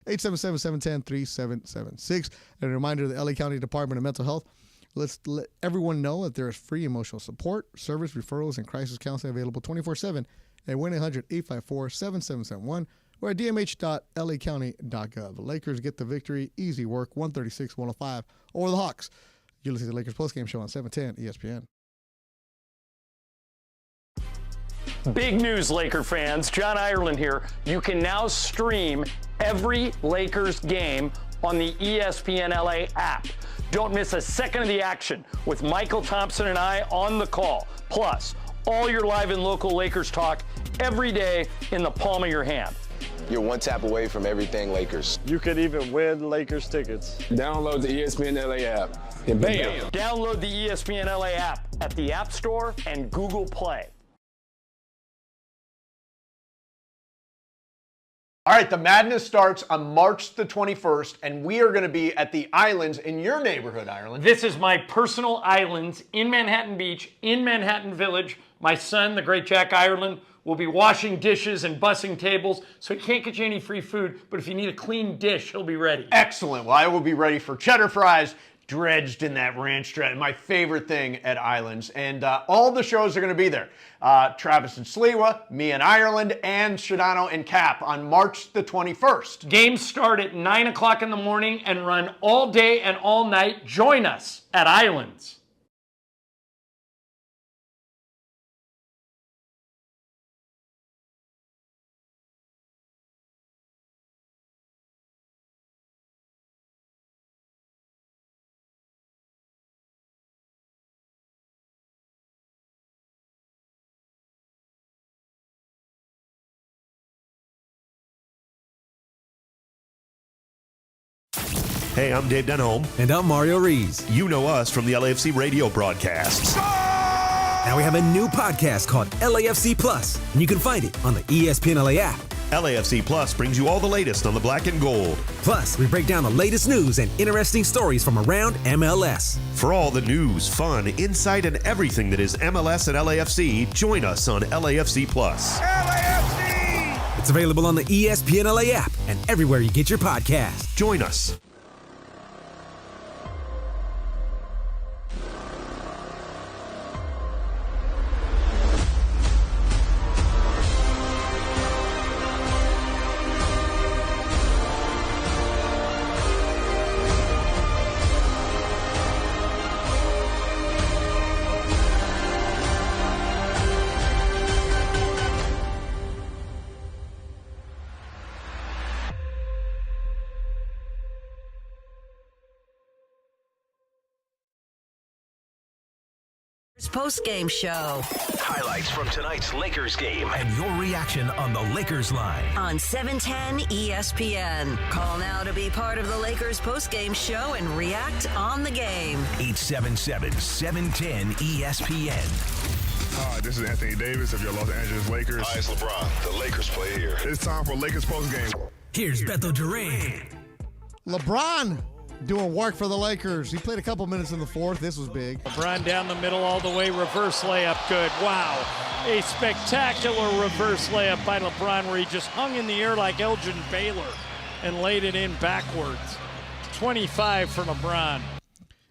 877-710-3776. And a reminder, the LA County Department of Mental Health, let's let everyone know that there is free emotional support, service, referrals, and crisis counseling available 24/7 at 1-800-854-7771 or at dmh.lacounty.gov. The Lakers get the victory. Easy work, 136-105 over the Hawks. You're listening to the Lakers postgame show on 710 ESPN. Big news, Laker fans. John Ireland here. You can now stream every Lakers game on the ESPN LA app. Don't miss a second of the action with Michael Thompson and I on the call. Plus, all your live and local Lakers talk every day in the palm of your hand. You're one tap away from everything Lakers. You could even win Lakers tickets. Download the ESPN LA app. And bam! Download the ESPN LA app at the App Store and Google Play. All right, the madness starts on March the 21st, and we are going to be at the Islands in your neighborhood, Ireland. This is my personal islands in Manhattan Beach, in Manhattan Village. My son, the great Jack Ireland, will be washing dishes and bussing tables, so he can't get you any free food, but if you need a clean dish, he'll be ready. Excellent. Well, I will be ready for cheddar fries, dredged in that ranch dressing, my favorite thing at Islands. And all the shows are going to be there. Travis and Sliwa, me and Ireland, and Shadano and Cap on March the 21st. Games start at 9 o'clock in the morning and run all day and all night. Join us at Islands. Hey, I'm Dave Denholm. And I'm Mario Rees. You know us from the LAFC radio broadcasts. Now we have a new podcast called LAFC Plus, and you can find it on the ESPN LA app. LAFC Plus brings you all the latest on the black and gold. Plus, we break down the latest news and interesting stories from around MLS. For all the news, fun, insight, and everything that is MLS and LAFC, join us on LAFC Plus. LAFC! It's available on the ESPN LA app and everywhere you get your podcast. Join us. Postgame show. Highlights from tonight's Lakers game and your reaction on the Lakers line. On 710 ESPN. Call now to be part of the Lakers postgame show and react on the game. 877-710 ESPN. Hi, this is Anthony Davis of your Los Angeles Lakers. Hi, it's LeBron. The Lakers play here. It's time for Lakers postgame. Here's Beto Duran. LeBron doing work for the Lakers. He played a couple minutes in the fourth. This was big. LeBron down the middle all the way, reverse layup, good. Wow, a spectacular reverse layup by LeBron where he just hung in the air like Elgin Baylor and laid it in backwards. 25 for LeBron.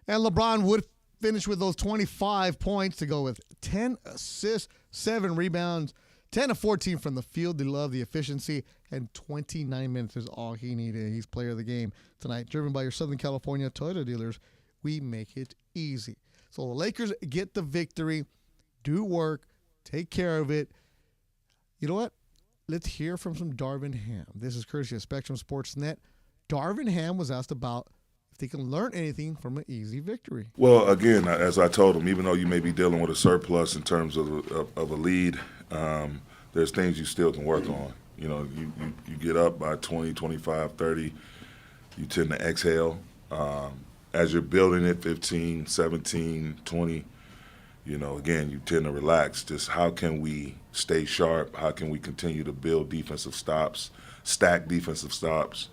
And LeBron would finish with those 25 points to go with 10 assists, 7 rebounds, 10 of 14 from the field. They love the efficiency, and 29 minutes is all he needed. He's player of the game tonight. Driven by your Southern California Toyota dealers, we make it easy. So the Lakers get the victory, do work, take care of it. You know what? Let's hear from some Darvin Ham. This is courtesy of Spectrum Sports Net. Darvin Ham was asked about if they can learn anything from an easy victory. Well, again, as I told him, even though you may be dealing with a surplus in terms of a lead, there's things you still can work on. You know, you get up by 20, 25, 30, you tend to exhale. As you're building it, 15, 17, 20, you know, again, you tend to relax. Just how can we stay sharp? How can we continue to build defensive stops, stack defensive stops,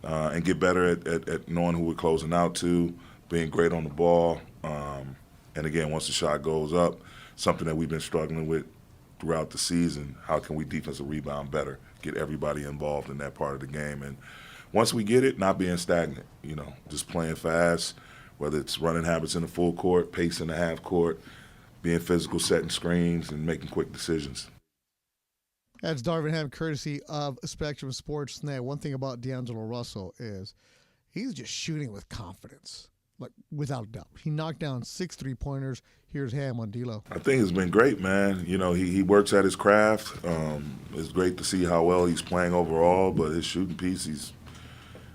and get better at knowing who we're closing out to, being great on the ball. And again, once the shot goes up, something that we've been struggling with throughout the season, how can we defensive rebound better, get everybody involved in that part of the game? And once we get it, not being stagnant, just playing fast, whether it's running habits in the full court, pace in the half court, being physical, setting screens, and making quick decisions. That's Darvin Ham, courtesy of Spectrum Sports Net. One thing about D'Angelo Russell is he's just shooting with confidence, like without a doubt. He knocked down 6 3-pointers. Here's Ham on D-Lo. I think it's been great, man. He works at his craft. It's great to see how well he's playing overall, but his shooting piece, he's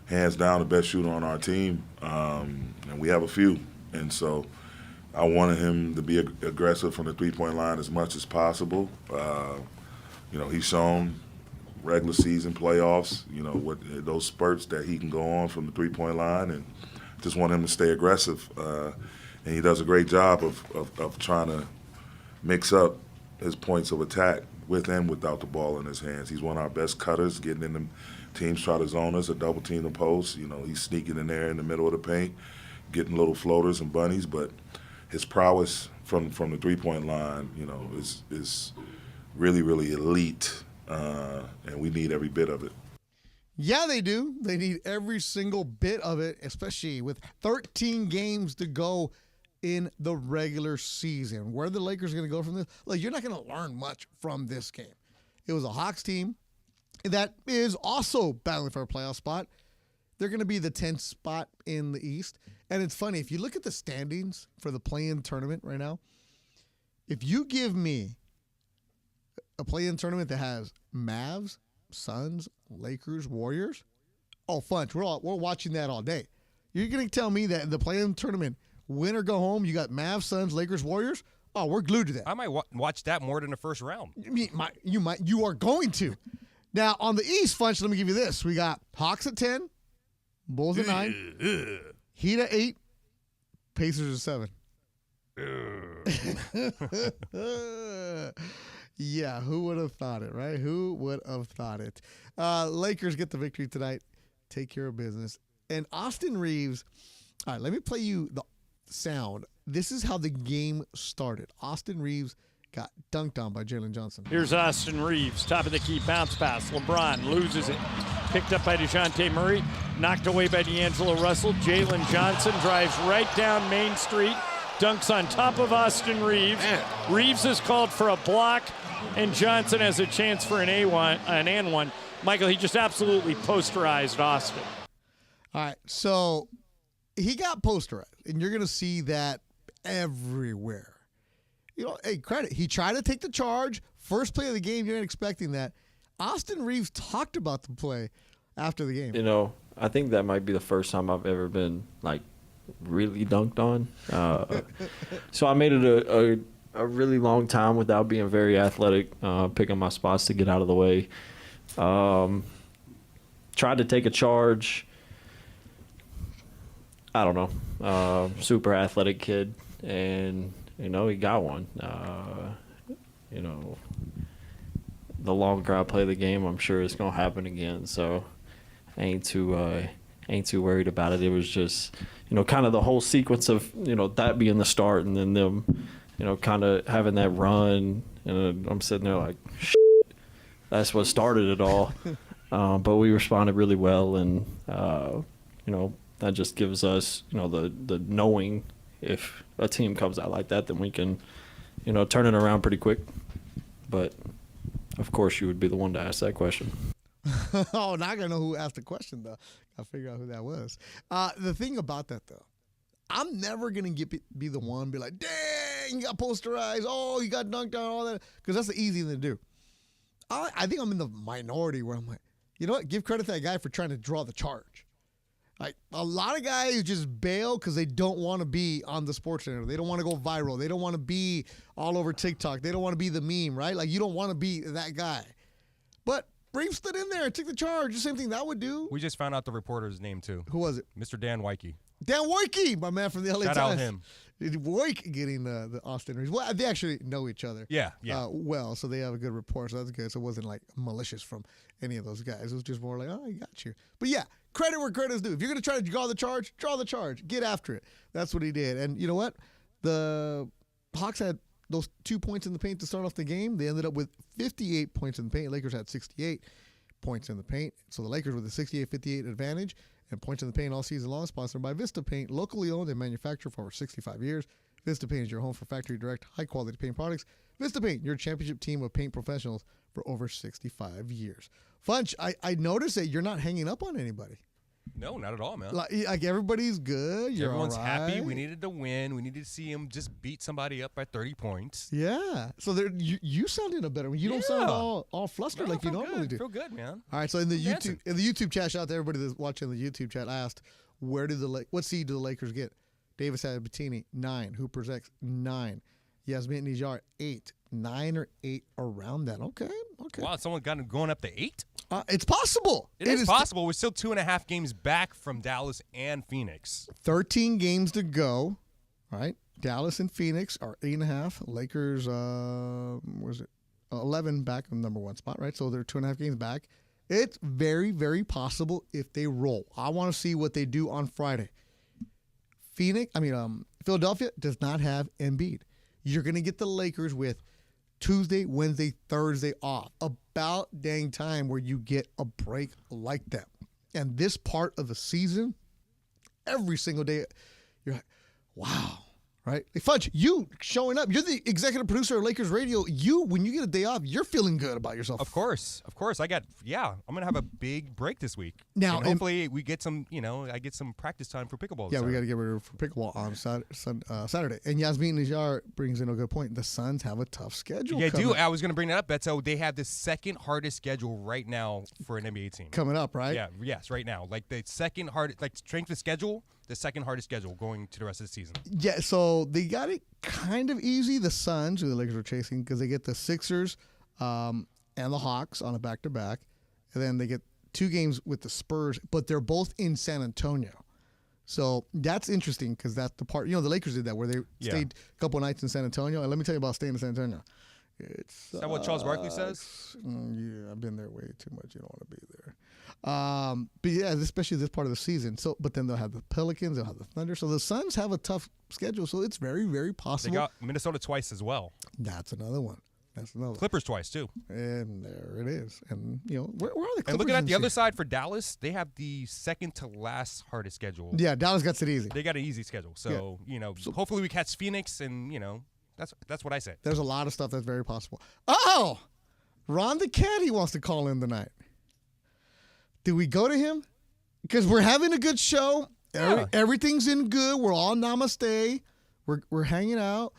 hands down the best shooter on our team, and we have a few. And so I wanted him to be aggressive from the three-point line as much as possible. He's shown regular season playoffs, what those spurts that he can go on from the three-point line, and just want him to stay aggressive. And he does a great job of trying to mix up his points of attack with and without the ball in his hands. He's one of our best cutters, getting in them. Teams try to zone us or double team the post. He's sneaking in there in the middle of the paint, getting little floaters and bunnies. But his prowess from the three-point line, is really, really elite, and we need every bit of it. Yeah, they do. They need every single bit of it, especially with 13 games to go in the regular season. Where are the Lakers going to go from this? Look, you're not going to learn much from this game. It was a Hawks team that is also battling for a playoff spot. They're going to be the 10th spot in the East. And it's funny, if you look at the standings for the play-in tournament right now, if you give me a play-in tournament that has Mavs, Suns, Lakers, Warriors, oh, fudge, we're watching that all day. You're going to tell me that in the play-in tournament, win or go home, you got Mavs, Suns, Lakers, Warriors? Oh, we're glued to that. I might watch that more than the first round. You are going to. Now, on the East, Funch, let me give you this. We got Hawks at 10, Bulls at 9, Heat at 8, Pacers at 7. Yeah, who would have thought it, right? Who would have thought it? Lakers get the victory tonight. Take care of business. And Austin Reeves, all right, let me play you the sound. This is how the game started. Austin Reeves got dunked on by Jalen Johnson. Here's Austin Reeves, top of the key, bounce pass. LeBron loses it. Picked up by DeJounte Murray, knocked away by D'Angelo Russell. Jalen Johnson drives right down Main Street, dunks on top of Austin Reeves. Man. Reeves is called for a block, and Johnson has a chance for an and one. Michael, he just absolutely posterized Austin. All right, so he got posterized, and you're going to see that everywhere. Hey, credit. He tried to take the charge. First play of the game, you ain't expecting that. Austin Reeves talked about the play after the game. I think that might be the first time I've ever been, really dunked on. So I made it a really long time without being very athletic, picking my spots to get out of the way. Tried to take a charge. I don't know. Super athletic kid, and he got one. The longer I play the game, I'm sure it's gonna happen again. So I ain't too worried about it. It was just kind of the whole sequence of that being the start, and then them kind of having that run, and I'm sitting there like, shit, that's what started it all. But we responded really well, and that just gives us the knowing if a team comes out like that, then we can turn it around pretty quick. But of course you would be the one to ask that question. Oh, now I gotta know who asked the question though. I'll figure out who that was. The thing about that though, I'm never gonna be the one be like, dang, you got posterized, oh, you got dunked on, all that, because that's the easy thing to do. I think I'm in the minority where I'm like, you know what, give credit to that guy for trying to draw the charge. Like, a lot of guys just bail because they don't want to be on the Sports Center. They don't want to go viral. They don't want to be all over TikTok. They don't want to be the meme, right? Like, you don't want to be that guy. But Reeves stood in there and took the charge. The same thing that would do. We just found out the reporter's name, too. Who was it? Mr. Dan Wyke. Dan Wyke, my man from the LA Times. Shout out him. Wyke getting the Austin Reeves. Well, they actually know each other. Yeah. Well, so they have a good rapport, so that's good. So it wasn't, malicious from any of those guys. It was just more like, oh, I got you. But, yeah. Credit where credit is due. If you're going to try to draw the charge. Get after it. That's what he did. And you know what? The Hawks had those 2 points in the paint to start off the game. They ended up with 58 points in the paint. Lakers had 68. points in the paint. So the Lakers with a 68-58 advantage and points in the paint all season long, sponsored by Vista Paint, locally owned and manufactured for over 65 years. Vista Paint is your home for factory direct, high-quality paint products. Vista Paint, your championship team of paint professionals for over 65 years. Funch, I noticed that you're not hanging up on anybody. No, not at all, man. Like everybody's good. Everyone's all happy. right. We needed to win. We needed to see him just beat somebody up by 30 points. Yeah. So you sound in a better one. You don't sound all flustered like you normally do. Feel good, man. All right. So in the YouTube chat, shout out to everybody that's watching the YouTube chat. I asked, what seed do the Lakers get? Davis Sabatini 9. Hooper's X 9. Yasmin Nijar 8. 9 or 8 around that. Okay. Wow, someone got him going up to 8? It's possible. It is possible. We're still 2.5 games back from Dallas and Phoenix. 13 games to go. All right. Dallas and Phoenix are 8.5. Lakers, 11 back in the number 1 spot, right? So they're 2.5 games back. It's very, very possible if they roll. I want to see what they do on Friday. Philadelphia does not have Embiid. You're going to get the Lakers with Tuesday, Wednesday, Thursday off. About dang time where you get a break like that. And this part of the season, every single day, you're like, wow, right? Hey, Fudge, you showing up. You're the executive producer of Lakers Radio. When you get a day off, you're feeling good about yourself. Of course. I'm going to have a big break this week. Now, and hopefully we get some, I get some practice time for pickleball. Yeah, we got to get ready for pickleball on Saturday. And Yasmin Nijar brings in a good point. The Suns have a tough schedule. Yeah, I was going to bring that up, Beto. They have the second hardest schedule right now for an NBA team. Coming up, right? Yeah, yes, right now. Like the second hardest, strength of schedule, the second hardest schedule going to the rest of the season. Yeah, so they got it kind of easy, the Suns, who the Lakers are chasing, because they get the Sixers and the Hawks on a back-to-back. And then they get 2 games with the Spurs, but they're both in San Antonio. So that's interesting because that's the part, the Lakers did that where they stayed a couple of nights in San Antonio. And let me tell you about staying in San Antonio. Is that what Charles Barkley says? Yeah, I've been there way too much. You don't want to be there. But yeah, especially this part of the season. So, but then they'll have the Pelicans, they'll have the Thunder. So the Suns have a tough schedule. So it's very, very possible. They got Minnesota twice as well. That's another one. Clippers twice too. And there it is. And where are the Clippers? And looking at the other side for Dallas, they have the second to last hardest schedule. Yeah, Dallas gets it easy. They got an easy schedule. So hopefully we catch Phoenix, and that's what I say. There's a lot of stuff that's very possible. Oh, Ron the Caddy wants to call in tonight. Do we go to him? Because we're having a good show. Yeah. Everything's in good. We're all namaste. We're hanging out.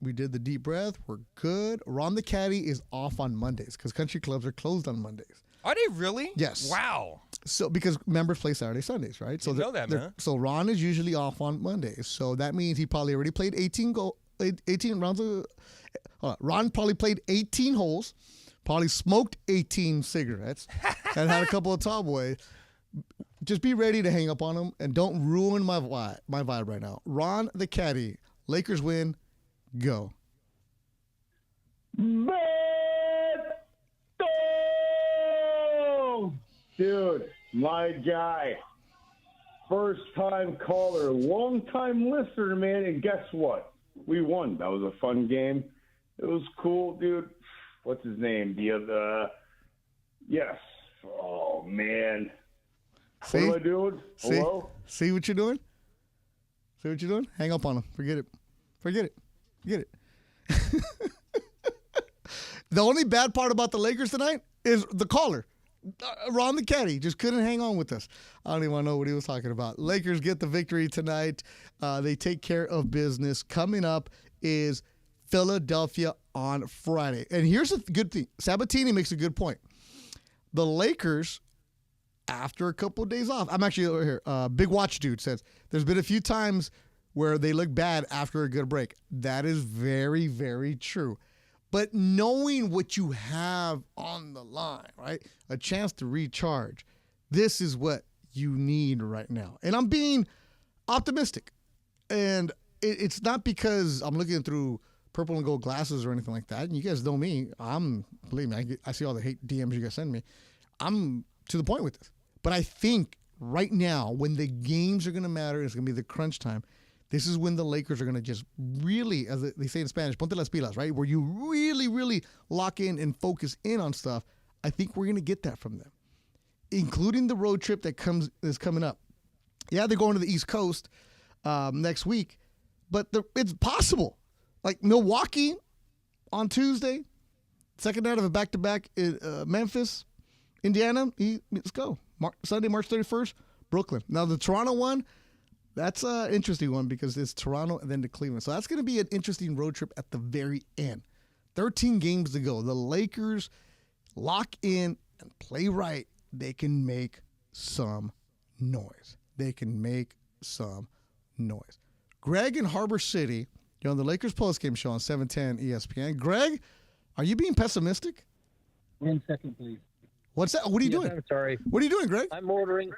We did the deep breath. We're good. Ron the Caddy is off on Mondays because country clubs are closed on Mondays. Are they really? Yes. Wow. So because members play Saturday, Sundays, right? So know that, man. So Ron is usually off on Mondays. So that means he probably already played 18 rounds of. Ron probably played 18 holes, probably smoked 18 cigarettes, and had a couple of tall boys. Just be ready to hang up on him and don't ruin my vibe right now. Ron the Caddy, Lakers win. Go. Beto! Dude, my guy. First time caller, long time listener, man. And guess what? We won. That was a fun game. It was cool, dude. What's his name? Yes. Oh, man. See? What am I doing? Hello? See what you're doing? See what you're doing? Hang up on him. Forget it. Get it. The only bad part about the Lakers tonight is the caller. Ron the Caddy just couldn't hang on with us. I don't even want to know what he was talking about. Lakers get the victory tonight. They take care of business. Coming up is Philadelphia on Friday. And here's the good thing. Sabatini makes a good point. The Lakers, after a couple of days off, I'm actually over here. Big Watch Dude says, there's been a few times where they look bad after a good break. That is very, very true. But knowing what you have on the line, right? A chance to recharge. This is what you need right now. And I'm being optimistic. And it's not because I'm looking through purple and gold glasses or anything like that. And you guys know me. Believe me, I see all the hate DMs you guys send me. I'm to the point with this. But I think right now, when the games are going to matter, it's going to be the crunch time. This is when the Lakers are going to just really, as they say in Spanish, ponte las pilas, right? Where you really, really lock in and focus in on stuff. I think we're going to get that from them, including the road trip that is coming up. Yeah, they're going to the East Coast next week, but it's possible. Like Milwaukee on Tuesday, second night of a back-to-back in Memphis, Indiana. Let's go. Sunday, March 31st, Brooklyn. Now, the Toronto one, that's an interesting one because it's Toronto and then to Cleveland. So that's going to be an interesting road trip at the very end. 13 games to go. The Lakers lock in and play right. They can make some noise. Greg in Harbor City, you're on the Lakers postgame show on 710 ESPN. Greg, are you being pessimistic? 1 second, please. What's that? What are you doing? I'm sorry. What are you doing, Greg? I'm ordering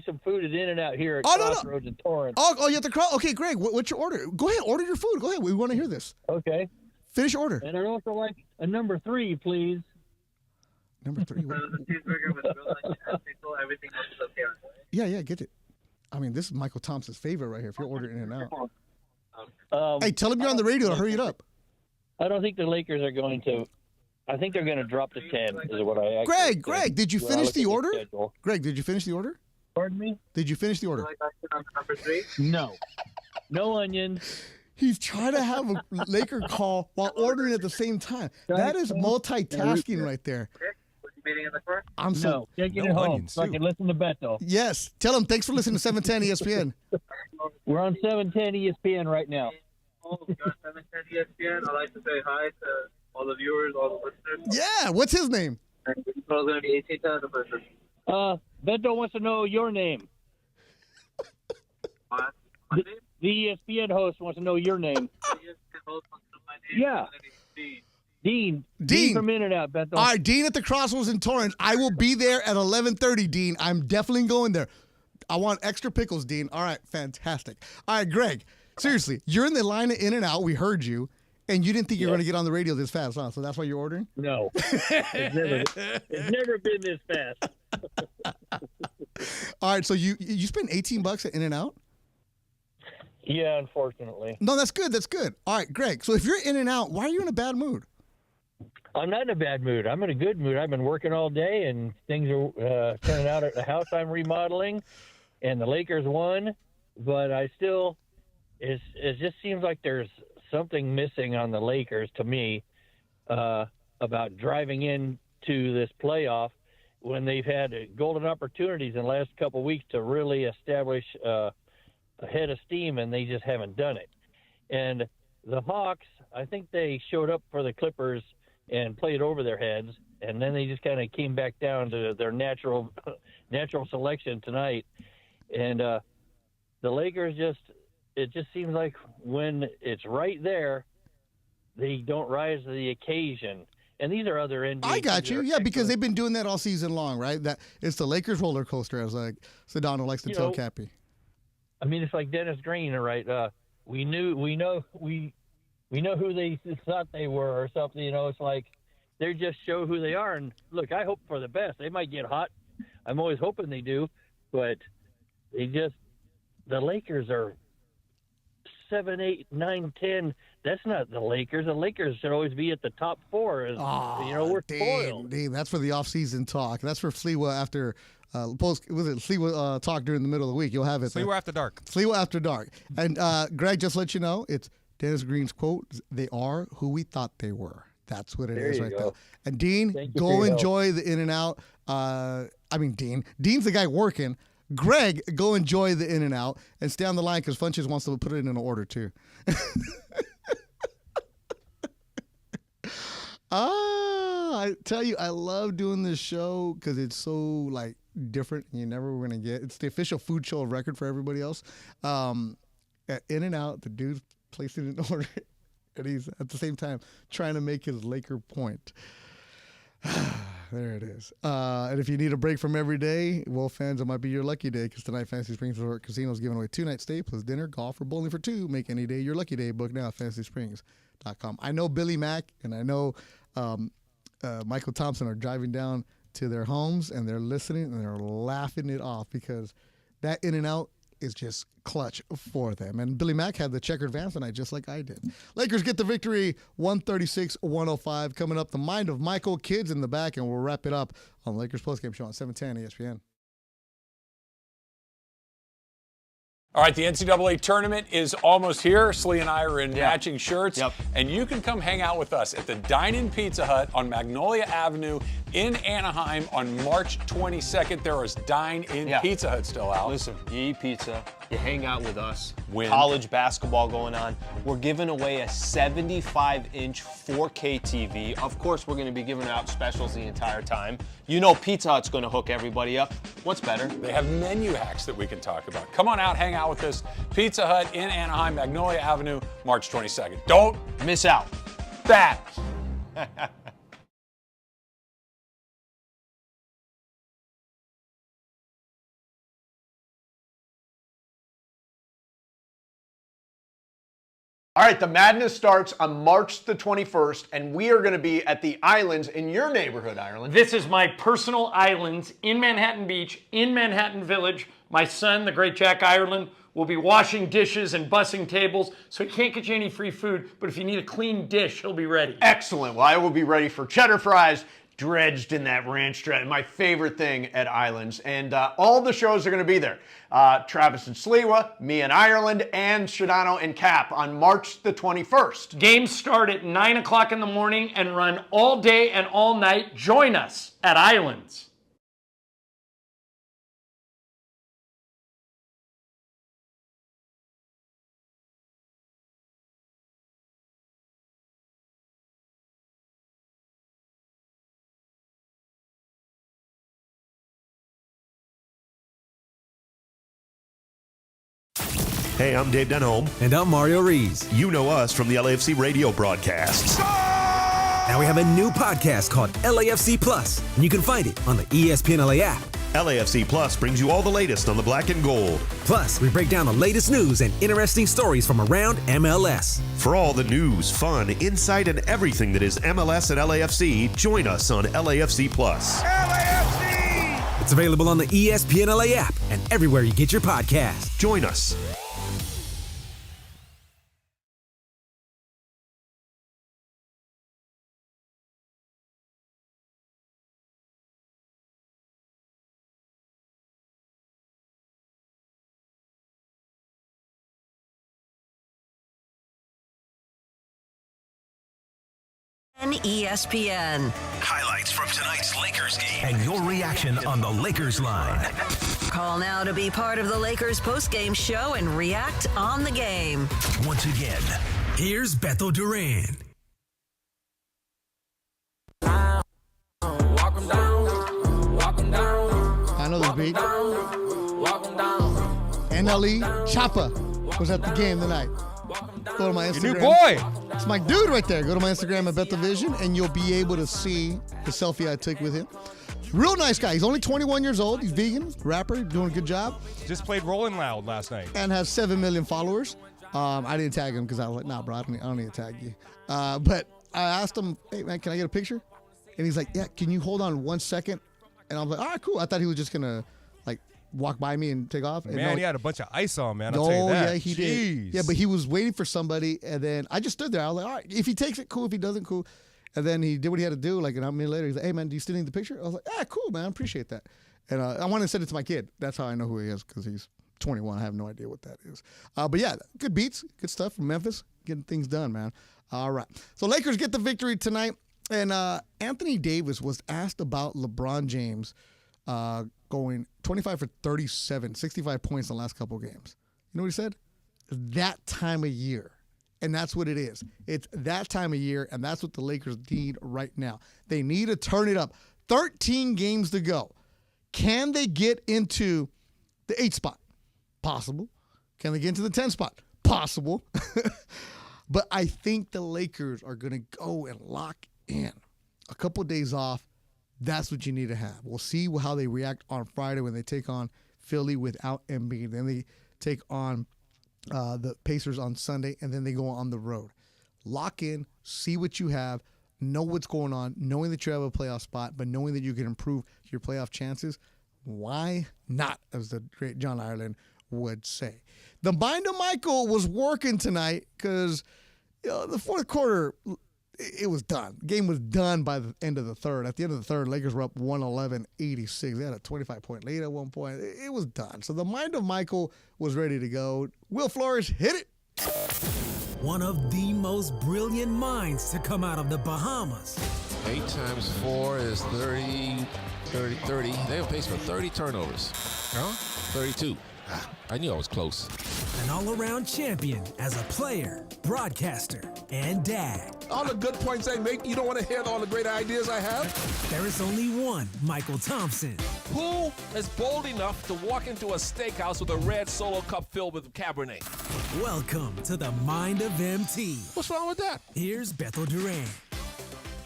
some food at In-N-Out here at Crossroads and Torrance. Oh, you have to cross. Okay, Greg, what's your order? Go ahead, order your food. Go ahead. We want to hear this. Okay. Finish your order. And I'd also like a number 3, please. Number 3. The cheeseburger with grilled onion and pickle, everything else is okay. Yeah, get it. I mean, this is Michael Thompson's favorite right here. If you're ordering In-N-Out. Hey, tell him you're on the radio to hurry it up. I don't think the Lakers are going to. I think they're going to drop to 10 is what I actually Greg, did you finish the order? Greg, did you finish the order? Pardon me? Did you finish the order? Number 3? No. No onion. He's trying to have a Laker call while ordering at the same time. That is multitasking right there. Meeting in the car? No, take it home so I can listen to Beto. Yes. Tell him thanks for listening to 710 ESPN. We're on 710 ESPN right now. Oh, you're on 710 ESPN. I'd like to say hi to all the viewers, all the listeners. Yeah, what's his name? And it's going to be 18,000 person. Beto wants to know your name. What? The ESPN host wants to know your name. The ESPN host wants to know my name. Yeah. Dean from In-N-Out, Beto. All right, Dean at the Crossroads in Torrance. I will be there at 11:30, Dean. I'm definitely going there. I want extra pickles, Dean. All right, fantastic. All right, Greg, seriously, you're in the line of In-N-Out. We heard you, and you didn't think you were going to get on the radio this fast, huh? So that's why you're ordering? No. It's never been this fast. All right, so you spent $18 at In-N-Out? Yeah, unfortunately. No, that's good. That's good. All right, Greg, so if you're In-N-Out, why are you in a bad mood? I'm not in a bad mood. I'm in a good mood. I've been working all day, and things are turning out at the house I'm remodeling, and the Lakers won. But I still, it just seems like there's something missing on the Lakers to me about driving into this playoff when they've had golden opportunities in the last couple of weeks to really establish a head of steam, and they just haven't done it. And the Hawks, I think they showed up for the Clippers and played over their heads, and then they just kind of came back down to their natural selection tonight. And the Lakers it just seems like when it's right there, they don't rise to the occasion. And these are other NBA. I got you. Yeah, because they've been doing that all season long, right? That it's the Lakers roller coaster, as like Sedano likes to tell Cappy. I mean, it's like Dennis Green, right? We know who they thought they were or something. It's like they just show who they are. And look, I hope for the best. They might get hot. I'm always hoping they do, but the Lakers are 7, 8, 9, 10. That's not the Lakers. The Lakers should always be at the top 4. We're spoiled. Damn, that's for the off-season talk. That's for Sliwa after Sliwa talk during the middle of the week. You'll have it. Sliwa After Dark. Sliwa After Dark. And Greg, just let you know, it's Dennis Green's quote, "They are who we thought they were." That's what it is right now. And Dean, go enjoy the In-N-Out. Dean's the guy working. Greg, go enjoy the In-N-Out and stay on the line because Funches wants to put it in an order too. I tell you, I love doing this show because it's so different. You never were gonna get. It's the official food show of record for everybody else. At In-N-Out, the dude's placing an order, and he's at the same time trying to make his Laker point. There it is. And if you need a break from every day, well, fans, it might be your lucky day because tonight Fantasy Springs Resort Casino is giving away 2-night stay plus dinner, golf, or bowling for 2. Make any day your lucky day. Book now at FantasySprings.com. I know Billy Mack and I know Michael Thompson are driving down to their homes and they're listening and they're laughing it off because that In-N-Out is just clutch for them. And Billy Mack had the checkered advance tonight, just like I did. Lakers get the victory, 136-105. Coming up, the mind of Michael, kids in the back, and we'll wrap it up on the Lakers postgame show on 710 ESPN. All right, the NCAA tournament is almost here. Slee and I are in matching shirts. And you can come hang out with us at the Dine-In Pizza Hut on Magnolia Avenue in Anaheim on March 22nd. There is Dine-In Pizza Hut still out. Listen, you eat pizza, you hang out with us. Win. College basketball going on. We're giving away a 75-inch 4K TV. Of course, we're going to be giving out specials the entire time. You know Pizza Hut's going to hook everybody up. What's better? They have menu hacks that we can talk about. Come on out, hang out with us. Pizza Hut in Anaheim, Magnolia Avenue, March 22nd. Don't miss out. That. All right, the madness starts on March the 21st, and we are going to be at the Islands in your neighborhood, Ireland. This is my personal Islands in Manhattan Beach, in Manhattan Village. My son, the great Jack Ireland, will be washing dishes and bussing tables, so he can't get you any free food, but if you need a clean dish, he'll be ready. Excellent. Well, I will be ready for cheddar fries, dredged in that ranch dressing, my favorite thing at Islands. And all the shows are going to be there. Travis and Sliwa, me and Ireland, and Shadano and Cap on March the 21st. Games start at 9 o'clock in the morning and run all day and all night. Join us at Islands. Hey, I'm Dave Denholm. And I'm Mario Rees. You know us from the LAFC radio broadcasts. Now we have a new podcast called LAFC Plus, and you can find it on the ESPN LA app. LAFC Plus brings you all the latest on the black and gold. Plus, we break down the latest news and interesting stories from around MLS. For all the news, fun, insight, and everything that is MLS and LAFC, join us on LAFC Plus. LAFC! It's available on the ESPN LA app and everywhere you get your podcast. Join us. ESPN. Highlights from tonight's Lakers game and your reaction on the Lakers line. Call now to be part of the Lakers postgame show and react on the game. Once again, here's Beto Duran. I know this beat. NLE Choppa was at the game tonight. Go to my Instagram. Your new boy. It's my dude right there. Go to my Instagram at BetoVision, and you'll be able to see the selfie I took with him. Real nice guy. He's only 21 years old. He's vegan, rapper, doing a good job. Just played Rolling Loud last night. And has 7 million followers. I didn't tag him because I was like, nah, bro, I don't need to tag you. But I asked him, hey, man, can I get a picture? And he's like, yeah, can you hold on 1 second? And I was like, all right, cool. I thought he was just going to, like, walk by me and take off. And Man, no, he had a bunch of ice on, man. I'll tell you that. Yeah, he did. Yeah, but he was waiting for somebody, and then I just stood there. I was like, all right, if he takes it, cool. If he doesn't, cool. And then he did what he had to do. Like, a minute later, he's like, hey, man, do you still need the picture? I was like, yeah, cool, man. I appreciate that. And I wanted to send it to my kid. That's how I know who he is, because he's 21. I have no idea what that is. But, yeah, good beats, good stuff from Memphis. Getting things done, man. All right. So Lakers get the victory tonight. And Anthony Davis was asked about LeBron James going 25 for 37, 65 points in the last couple of games. You know what he said? That time of year. And that's what it is. It's that time of year, and that's what the Lakers need right now. They need to turn it up. 13 games to go. Can they get into the 8 spot? Possible. Can they get into the 10 spot? Possible. But I think the Lakers are going to go and lock in. A couple of days off. That's what you need to have. We'll see how they react on Friday when they take on Philly without Embiid. Then they take on the Pacers on Sunday, and then they go on the road. Lock in, see what you have, know what's going on, knowing that you have a playoff spot, but knowing that you can improve your playoff chances. Why not, as the great John Ireland would say. The mind of Michael was working tonight because the fourth quarter, it was done. The game was done by the end of the third. At the end of the third, Lakers were up 111-86. They had a 25-point lead at one point. It was done. So the mind of Michael was ready to go. Will Flores hit it. One of the most brilliant minds to come out of the Bahamas. 8 times 4 is 30. They have pace for 30 turnovers. Huh? 32. I knew I was close. An all-around champion as a player, broadcaster, and dad. All the good points I make, you don't want to hear all the great ideas I have? There is only one Michael Thompson. Who is bold enough to walk into a steakhouse with a red Solo cup filled with Cabernet? Welcome to the Mind of MT. What's wrong with that? Here's Beto Duran.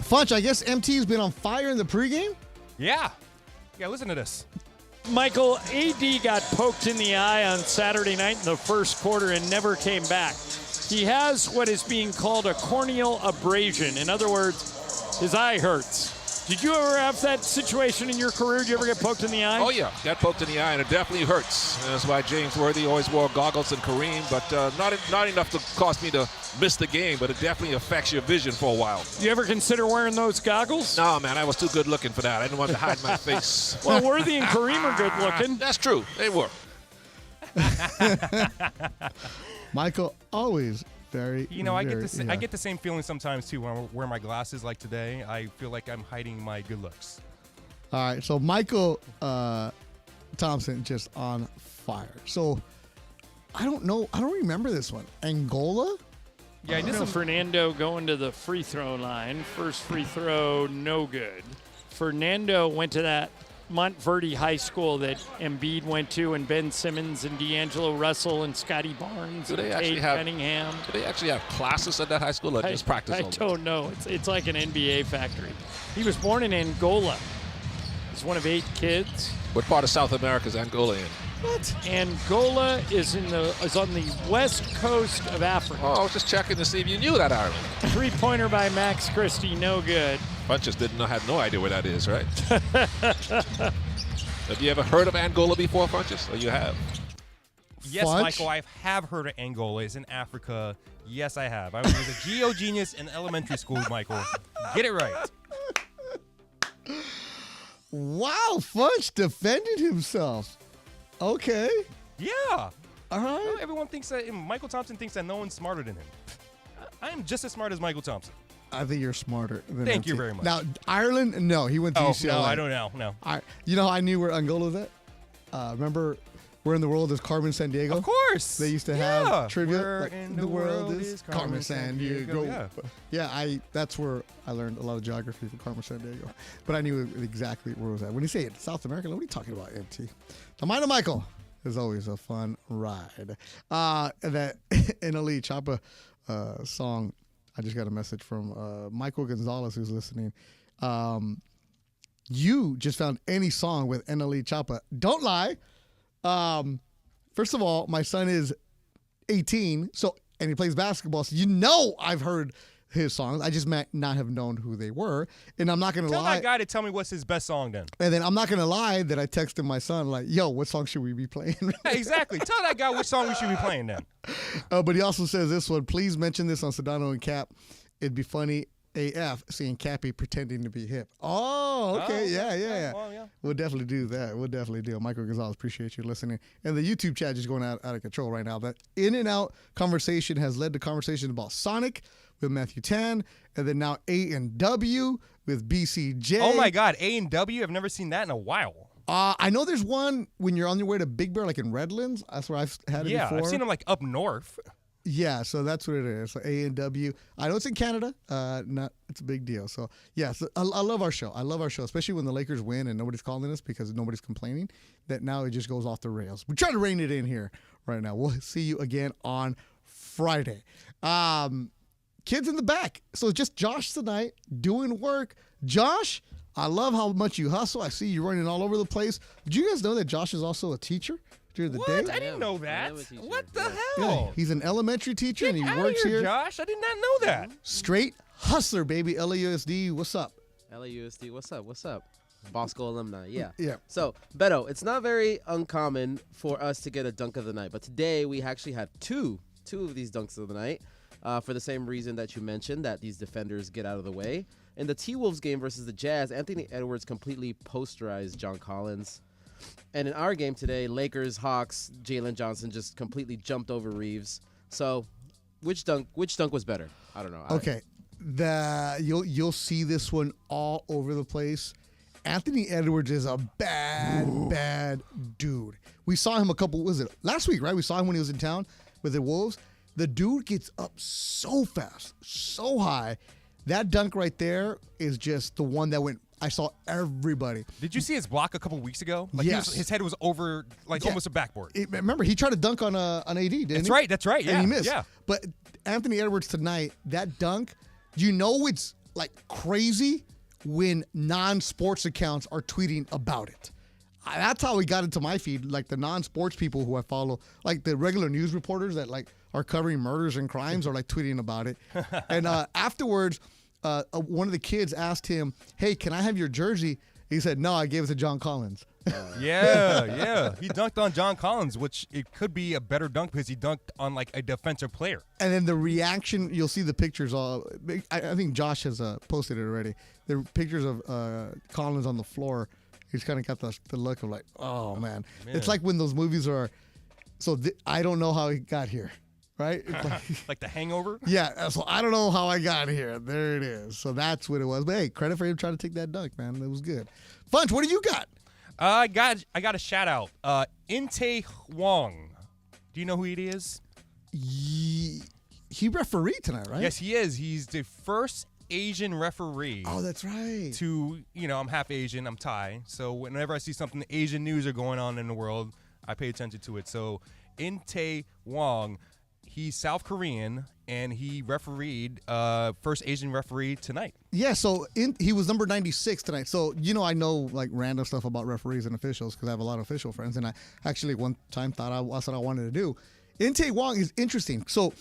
Funch, I guess MT's been on fire in the pregame? Yeah, listen to this. Michael, AD got poked in the eye on Saturday night in the first quarter and never came back. He has what is being called a corneal abrasion. In other words, his eye hurts. Did you ever have that situation in your career? Did you ever get poked in the eye? Oh, yeah. Got poked in the eye, and it definitely hurts. And that's why James Worthy always wore goggles and Kareem, but not enough to cause me to miss the game, but it definitely affects your vision for a while. You ever consider wearing those goggles? No, man. I was too good looking for that. I didn't want to hide my face. Well, Worthy and Kareem are good looking. That's true. They were. Michael, always very, I get the same feeling sometimes too when I wear my glasses like today. I feel like I'm hiding my good looks. All right, so Michael Thompson just on fire. So I don't know. I don't remember this one. Angola? Yeah, I know Fernando going to the free throw line. First free throw, no good. Fernando went to that Montverde High School that Embiid went to, and Ben Simmons and D'Angelo Russell and Scotty Barnes and Tate Cunningham. Do they actually have classes at that high school or just practice? I don't know. It's like an NBA factory. He was born in Angola. He's one of 8 kids. What part of South America is Angola in? What? Angola is on the west coast of Africa. Oh, I was just checking to see if you knew that, Ireland. 3-pointer by Max Christie, no good. Bunches had no idea where that is, right? Have you ever heard of Angola before, Funches? Or you have? Yes, Funch? Michael, I have heard of Angola. It's in Africa. Yes, I have. I was a geo genius in elementary school, Michael. Get it right. Wow, Funch defended himself. Okay. Yeah. All right. You know, everyone thinks that Michael Thompson thinks that no one's smarter than him. I am just as smart as Michael Thompson. I think you're smarter than Thank you very much. Now, Ireland, no, he went to UCLA. No, I don't know. No. You know how I knew where Angola's at? Remember, Where in the World is Carmen Sandiego? Of course. They used to have trivia. Where in the world is Carmen Sandiego? Yeah, that's where I learned a lot of geography from Carmen Sandiego. But I knew exactly where it was at. When you say it, South America, what are you talking about, MT? The Mind of Michael is always a fun ride. That NLE Choppa song, I just got a message from Michael Gonzalez, who's listening. You just found any song with NLE Choppa. Don't lie. First of all, my son is 18, and he plays basketball, so I've heard his songs. I just might not have known who they were, and I'm not going to lie. Tell that guy to tell me what's his best song then. And then I'm not going to lie that I texted my son like, yo, what song should we be playing? Exactly. Tell that guy which song we should be playing then. But he also says this one, please mention this on Sedano and Cap. It'd be funny AF seeing Cappy pretending to be hip. Oh, okay. Yeah. Well, yeah. We'll definitely do that. We'll definitely do it. Michael Gonzalez, appreciate you listening. And the YouTube chat is going out of control right now. That in and out conversation has led to conversations about Sonic with Matthew Tan, and then now A&W with BCJ. Oh, my God. A&W? I've never seen that in a while. I know there's one when you're on your way to Big Bear, like in Redlands. That's where I've had it before. Yeah, I've seen them like up north. Yeah, so that's what it is. So A&W. I know it's in Canada. It's a big deal. So, yeah, I love our show. I love our show, especially when the Lakers win and nobody's calling us because nobody's complaining. That now it just goes off the rails. We try to rein it in here right now. We'll see you again on Friday. Kids in the back. So just Josh tonight doing work. Josh, I love how much you hustle. I see you running all over the place. Did you guys know that Josh is also a teacher? What? I didn't know that. What the hell? Yeah, he's an elementary teacher and he works here. Josh, I did not know that. Straight hustler, baby. LAUSD, what's up? LAUSD, what's up? Bosco alumni, yeah. Yeah. So, Beto, it's not very uncommon for us to get a dunk of the night, but today we actually had two of these dunks of the night for the same reason that you mentioned, that these defenders get out of the way. In the T-Wolves game versus the Jazz, Anthony Edwards completely posterized John Collins. And in our game today, Lakers, Hawks, Jalen Johnson just completely jumped over Reeves. So, which dunk was better? I don't know. Okay. You'll see this one all over the place. Anthony Edwards is a bad dude. We saw him last week, right? We saw him when he was in town with the Wolves. The dude gets up so fast, so high. That dunk right there is just the one that I saw everybody. Did you see his block a couple weeks ago? Yes. His head was over, almost a backboard. Remember, he tried to dunk on AD, didn't he? That's right. Yeah. And he missed. Yeah. But Anthony Edwards tonight, that dunk, it's like crazy when non-sports accounts are tweeting about it. That's how we got into my feed, like the non-sports people who I follow, like the regular news reporters that are covering murders and crimes are tweeting about it. And afterwards, one of the kids asked him, "Hey, can I have your jersey?" He said, "No, I gave it to John Collins." Yeah. He dunked on John Collins, which it could be a better dunk because he dunked on a defensive player. And then the reaction, you'll see the pictures. I think Josh has posted it already. The pictures of Collins on the floor. He's kind of got the look of oh man. It's like when those movies are. I don't know how he got here, right? Like The Hangover. Yeah. So I don't know how I got here. There it is. So that's what it was. But hey, credit for him trying to take that dunk, man. It was good. Funch, what do you got? I got a shout out. Inte Wong. Do you know who he is? He refereed tonight, right? Yes, he is. He's the first Asian referee. Oh, that's right. I'm half Asian, I'm Thai. So whenever I see something Asian news are going on in the world, I pay attention to it. So Inte Wong, he's South Korean, and he refereed first Asian referee tonight. Yeah, so he was number 96 tonight. So, I know random stuff about referees and officials because I have a lot of official friends, and I actually one time thought that's what I wanted to do. Inte Wong is interesting. So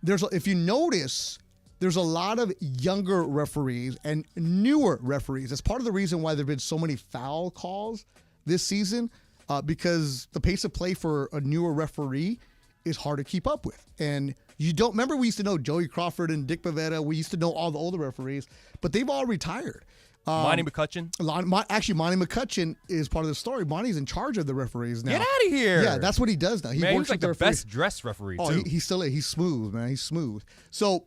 if you notice, there's a lot of younger referees and newer referees. That's part of the reason why there have been so many foul calls this season because the pace of play for a newer referee is hard to keep up with. And you don't remember we used to know Joey Crawford and Dick Pavetta. We used to know all the older referees, but they've all retired. Monty McCutcheon? Actually, Monty McCutcheon is part of the story. Monty's in charge of the referees now. Get out of here. Yeah, that's what he does now. He works like the best dressed referee, too. Oh, he still is. He's smooth, man. He's smooth. So,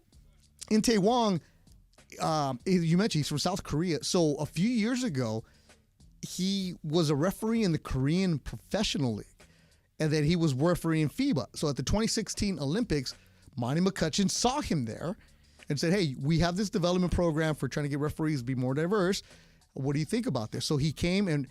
Inte Wong, you mentioned he's from South Korea. So, a few years ago, he was a referee in the Korean Professional League. And then he was refereeing FIBA. So, at the 2016 Olympics, Monty McCutcheon saw him there and said, "Hey, we have this development program for trying to get referees to be more diverse. What do you think about this?" So he came and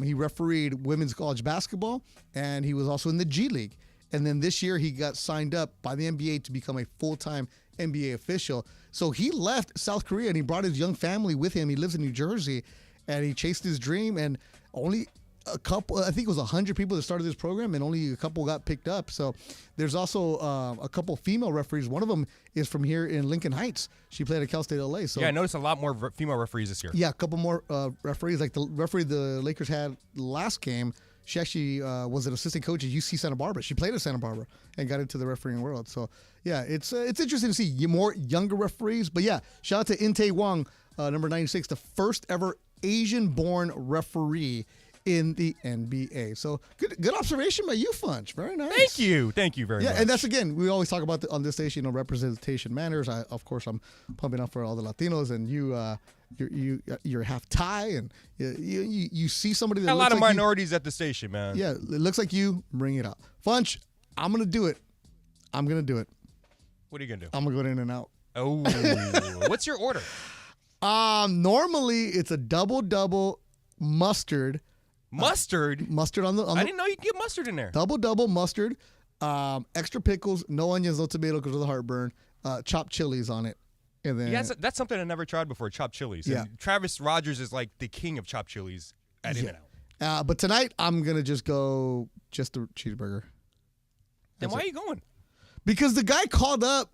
he refereed women's college basketball, and he was also in the G League. And then this year he got signed up by the NBA to become a full-time NBA official. So he left South Korea and he brought his young family with him. He lives in New Jersey, and he chased his dream. And only a couple, I think it was 100 people that started this program, and only a couple got picked up. So there's also a couple female referees. One of them is from here in Lincoln Heights. She played at Cal State LA. So yeah, I noticed a lot more female referees this year. Yeah, a couple more referees. Like the referee the Lakers had last game, she actually was an assistant coach at UC Santa Barbara. She played at Santa Barbara and got into the refereeing world. So yeah, it's interesting to see more younger referees. But yeah, shout out to Inte Wong, number 96, the first ever Asian-born referee in the NBA. So good observation by you, Funch. Very nice. Thank you very much. Yeah, and that's, again, we always talk about on this station, representation matters. Of course, I'm pumping up for all the Latinos, and you're half Thai, and you see somebody that a lot of like minorities at the station, man. Yeah, it looks like you. Bring it out, Funch. I'm gonna do it. What are you gonna do? I'm gonna go in and out. Oh, what's your order? Normally it's a double mustard. Mustard? Mustard on the. I didn't know you could get mustard in there. Double mustard, extra pickles, no onions, no tomato because of the heartburn, chopped chilies on it. And then that's something I never tried before, chopped chilies. Yeah. And Travis Rogers is like the king of chopped chilies at In-N-Out. But tonight I'm going to just go just a cheeseburger. Then why are you going? Because the guy called up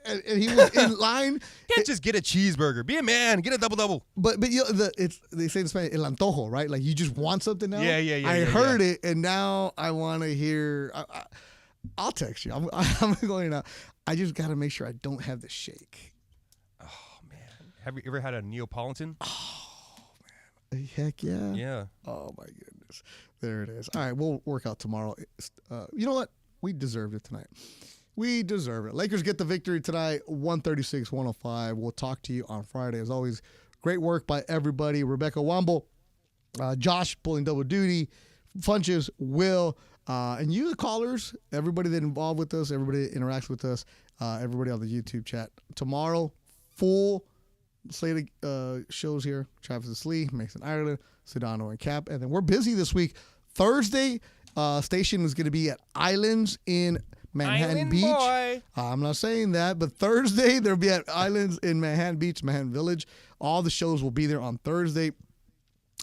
and he was in line. Can't just get a cheeseburger. Be a man. Get a double-double. But they say in Spanish, el antojo, right? Like you just want something now. Yeah. I heard it, and now I want to hear. I'll text you. I'm going now. I just got to make sure I don't have the shake. Oh man, have you ever had a Neapolitan? Oh man, heck yeah. Yeah. Oh my goodness, there it is. All right, we'll work out tomorrow. You know what? We deserved it tonight. We deserve it. Lakers get the victory tonight, 136-105. We'll talk to you on Friday. As always, great work by everybody. Rebecca Wamble, Josh pulling double duty, Funches, Will, and you, the callers, everybody that involved with us, everybody that interacts with us, everybody on the YouTube chat. Tomorrow, full slate of shows here. Travis and Slee, Mason Ireland, Sedano and Cap. And then we're busy this week. Thursday, station is going to be at Islands in Manhattan Beach. Boy. I'm not saying that, but Thursday they'll be at Islands in Manhattan Beach, Manhattan Village. All the shows will be there on Thursday.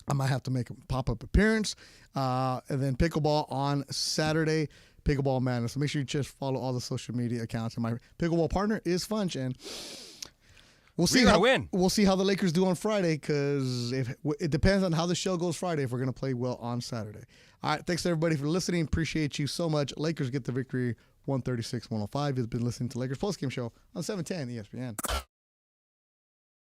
I might have to make a pop-up appearance. And then pickleball on Saturday, Pickleball Madness. So make sure you just follow all the social media accounts. And my pickleball partner is Funch, and we'll see how the Lakers do on Friday, because it depends on how the show goes Friday if we're going to play well on Saturday. All right, thanks everybody for listening. Appreciate you so much. Lakers get the victory, 136-105. You've been listening to Lakers Postgame Show on 710 ESPN.